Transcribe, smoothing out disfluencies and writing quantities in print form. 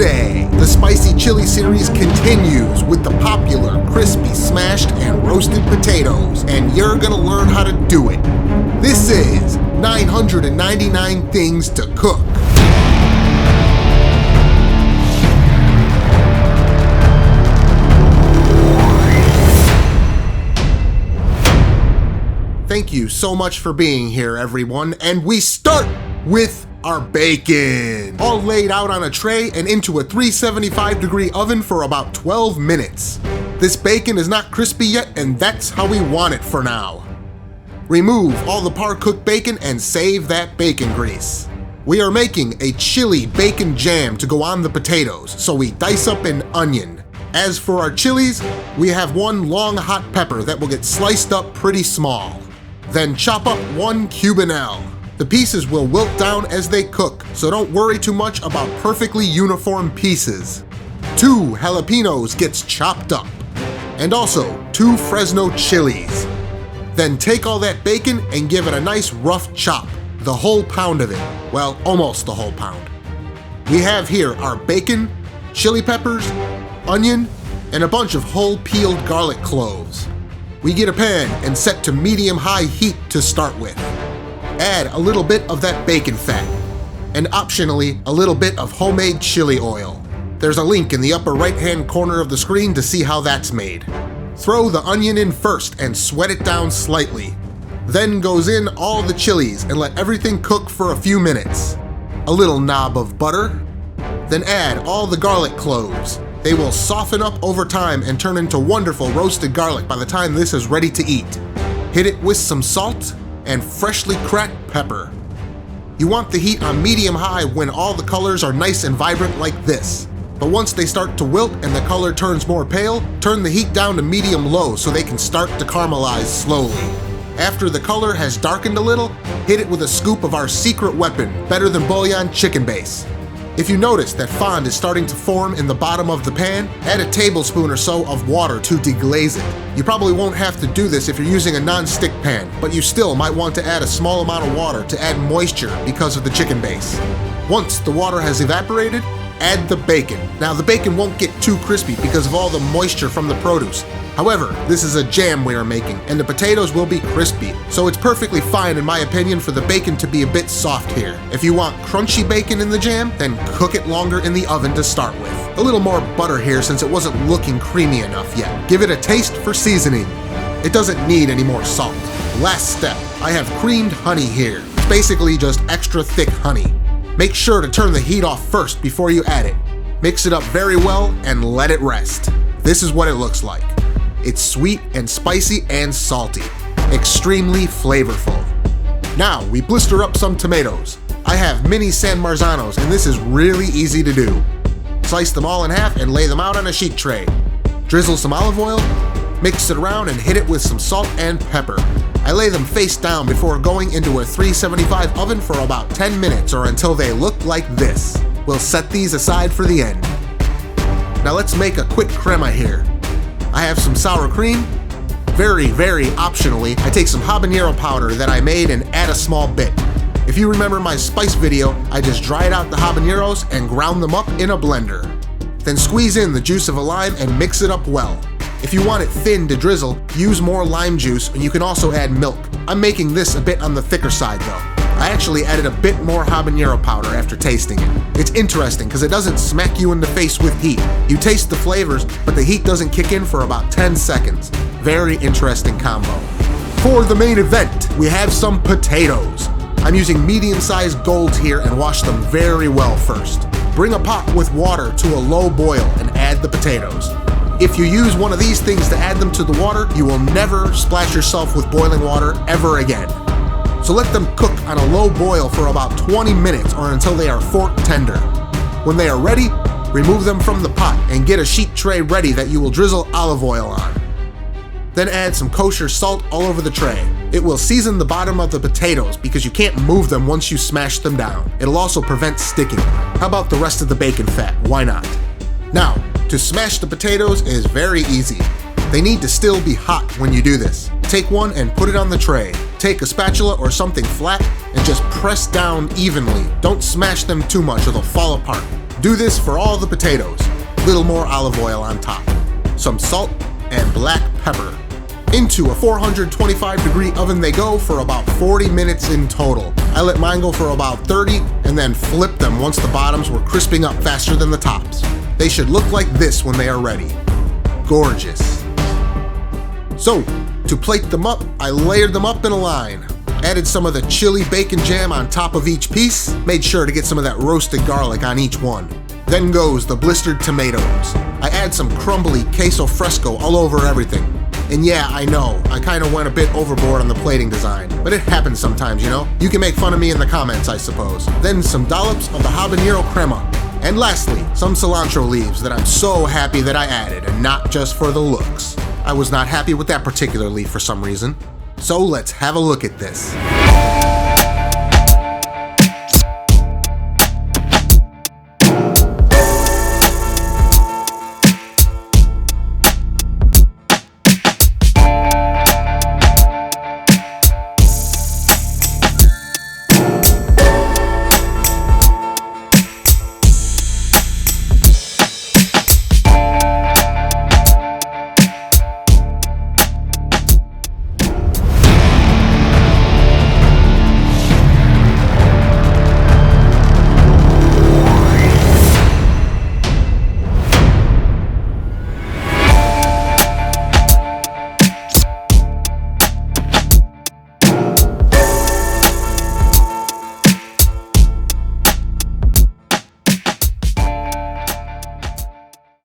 Today, the spicy chili series continues with the popular crispy smashed and roasted potatoes, and you're gonna learn how to do it. This is 999 Things to Cook. Thank you so much for being here, everyone, and we start with our bacon, all laid out on a tray and into a 375-degree oven for about 12 minutes. This bacon is not crispy yet, and that's how we want it for now. Remove all the par-cooked bacon and save that bacon grease. We are making a chili bacon jam to go on the potatoes, so we dice up an onion. As for our chilies, we have one long hot pepper that will get sliced up pretty small. Then chop up one Habanero. The pieces will wilt down as they cook, so don't worry too much about perfectly uniform pieces. 2 jalapenos gets chopped up, and also 2 Fresno chilies. Then take all that bacon and give it a nice rough chop, the whole pound of it. Well, almost the whole pound. We have here our bacon, chili peppers, onion, and a bunch of whole peeled garlic cloves. We get a pan and set to medium-high heat to start with. Add a little bit of that bacon fat, and optionally, a little bit of homemade chili oil. There's a link in the upper right-hand corner of the screen to see how that's made. Throw the onion in first and sweat it down slightly. Then goes in all the chilies and let everything cook for a few minutes. A little knob of butter. Then add all the garlic cloves. They will soften up over time and turn into wonderful roasted garlic by the time this is ready to eat. Hit it with some salt and freshly cracked pepper. You want the heat on medium-high when all the colors are nice and vibrant like this. But once they start to wilt and the color turns more pale, turn the heat down to medium-low so they can start to caramelize slowly. After the color has darkened a little, hit it with a scoop of our secret weapon, better than bouillon chicken base. If you notice that fond is starting to form in the bottom of the pan, add a tablespoon or so of water to deglaze it. You probably won't have to do this if you're using a non-stick pan, but you still might want to add a small amount of water to add moisture because of the chicken base. Once the water has evaporated, add the bacon. Now the bacon won't get too crispy because of all the moisture from the produce. However, this is a jam we are making, and the potatoes will be crispy, so it's perfectly fine in my opinion for the bacon to be a bit soft here. If you want crunchy bacon in the jam, then cook it longer in the oven to start with. A little more butter here since it wasn't looking creamy enough yet. Give it a taste for seasoning. It doesn't need any more salt. Last step, I have creamed honey here. It's basically just extra thick honey. Make sure to turn the heat off first before you add it. Mix it up very well and let it rest. This is what it looks like. It's sweet and spicy and salty, extremely flavorful. Now we blister up some tomatoes. I have mini San Marzanos, and this is really easy to do. Slice them all in half and lay them out on a sheet tray. Drizzle some olive oil, mix it around and hit it with some salt and pepper. I lay them face down before going into a 375 oven for about 10 minutes or until they look like this. We'll set these aside for the end. Now let's make a quick crema here. I have some sour cream. Very optionally, I take some habanero powder that I made and add a small bit. If you remember my spice video, I just dried out the habaneros and ground them up in a blender. Then squeeze in the juice of a lime and mix it up well. If you want it thin to drizzle, use more lime juice, and you can also add milk. I'm making this a bit on the thicker side though. I actually added a bit more habanero powder after tasting it. It's interesting because it doesn't smack you in the face with heat. You taste the flavors, but the heat doesn't kick in for about 10 seconds. Very interesting combo. For the main event, we have some potatoes. I'm using medium-sized golds here and wash them very well first. Bring a pot with water to a low boil and add the potatoes. If you use one of these things to add them to the water, you will never splash yourself with boiling water ever again. So let them cook on a low boil for about 20 minutes or until they are fork tender. When they are ready, remove them from the pot and get a sheet tray ready that you will drizzle olive oil on. Then add some kosher salt all over the tray. It will season the bottom of the potatoes because you can't move them once you smash them down. It'll also prevent sticking. How about the rest of the bacon fat? Why not? Now, to smash the potatoes is very easy. They need to still be hot when you do this. Take one and put it on the tray. Take a spatula or something flat and just press down evenly. Don't smash them too much or they'll fall apart. Do this for all the potatoes. Little more olive oil on top. Some salt and black pepper. Into a 425-degree oven they go for about 40 minutes in total. I let mine go for about 30 and then flipped them once the bottoms were crisping up faster than the tops. They should look like this when they are ready. Gorgeous. So, to plate them up, I layered them up in a line. Added some of the chili bacon jam on top of each piece. Made sure to get some of that roasted garlic on each one. Then goes the blistered tomatoes. I add some crumbly queso fresco all over everything. And yeah, I know, I kinda went a bit overboard on the plating design, but it happens sometimes, you know? You can make fun of me in the comments, I suppose. Then some dollops of the Habanero Crema. And lastly, some cilantro leaves that I'm so happy that I added, and not just for the looks. I was not happy with that particular leaf for some reason. So let's have a look at this.